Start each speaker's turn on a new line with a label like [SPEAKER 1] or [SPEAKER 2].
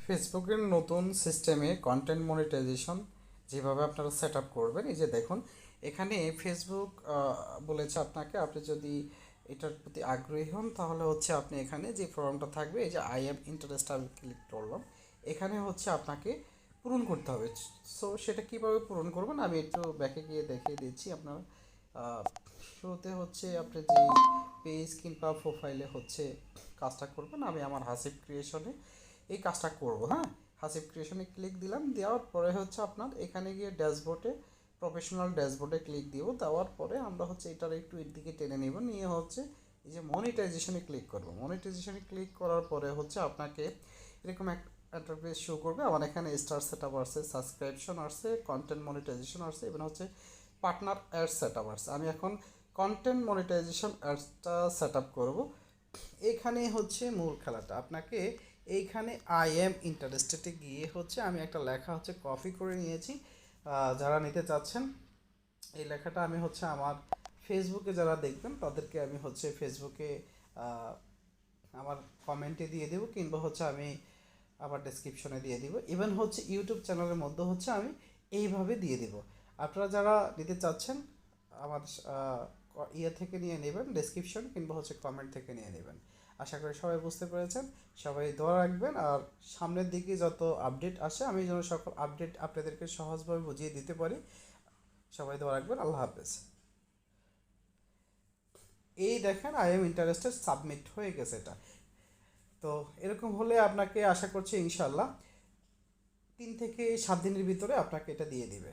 [SPEAKER 1] ফেসবুকের নতুন সিস্টেমে কন্টেন্ট মনিটাইজেশন যেভাবে আপনারা সেট আপ করবেন, এই যে দেখুন এখানে ফেসবুক বলেছে আপনাকে, আপনি যদি এটার প্রতি আগ্রহী হন তাহলে হচ্ছে আপনি এখানে যে ফর্মটা থাকবে, এই যে আই এম ইন্টারেস্ট আমি ক্লিক করলাম, এখানে হচ্ছে আপনাকে পূরণ করতে হবে। সো সেটা কীভাবে পূরণ করবেন আমি একটু ব্যাকে গিয়ে দেখিয়ে দিচ্ছি আপনারা। শুরুতে হচ্ছে আপনি যে পেজ কিংবা প্রোফাইলে হচ্ছে কাজটা করবেন, আমি আমার হাসিব ক্রিয়েশনে এই কাজটা করব। হ্যাঁ, হাসিব ক্রিয়েশনে ক্লিক দিলাম, দেওয়ার পরে হচ্ছে আপনার এখানে গিয়ে ড্যাশবোর্ডে প্রফেশনাল ড্যাশবোর্ডে ক্লিক দিব। দেওয়ার পরে আমরা হচ্ছে এটার একটু এর দিকে টেনে নেব, নিয়ে হচ্ছে এই যে মনিটাইজেশনে ক্লিক করব। মনিটাইজেশনে ক্লিক করার পরে হচ্ছে আপনাকে এরকম এক ইন্টারফেস শো করবে। আমার এখানে স্টার সেট আপ আসছে, সাবস্ক্রিপশন আসছে, কন্টেন্ট মনিটাইজেশন আসছে, এবং হচ্ছে পার্টনার অ্যাড সেট আপ আসছে। আমি এখন কন্টেন্ট মনিটাইজেশন অ্যাডসটা সেট আপ করবো। এখানে হচ্ছে মূল খেলাটা, আপনাকে এইখানে আই এম ইন্টারেস্টেডে গিয়ে হচ্ছে আমি একটা লেখা হচ্ছে কপি করে নিয়েছি। যারা নিতে চাচ্ছেন এই লেখাটা আমি হচ্ছে আমার ফেসবুকে যারা দেখবেন তাদেরকে আমি হচ্ছে ফেসবুকে আমার কমেন্টে দিয়ে দেবো, কিংবা হচ্ছে আমি আবার ডেসক্রিপশনে দিয়ে দিব। ইভেন হচ্ছে ইউটিউব চ্যানেলের মধ্যে হচ্ছে আমি এইভাবে দিয়ে দিব। আপনারা যারা নিতে চাচ্ছেন আমার ইয়ে থেকে নিয়ে নেবেন, ডেসক্রিপশন কিংবা হচ্ছে কমেন্ট থেকে নিয়ে নেবেন। আশা করি সবাই বুঝতে পেরেছেন। সবাই দোয়া রাখবেন, আর সামনের দিকে যত আপডেট আসে আমি যেন সকল আপডেট আপনাদেরকে সহজভাবে বুঝিয়ে দিতে পারি। সবাই দোয়া রাখবেন। আল্লাহ হাফেজ। এই দেখেন আই এম ইন্টারেস্টেড সাবমিট হয়ে গেছে এটা। তো এরকম হলে আপনাকে আশা করছি ইনশাল্লাহ 3 থেকে 7 দিনের ভিতরে আপনাকে এটা দিয়ে দিবে।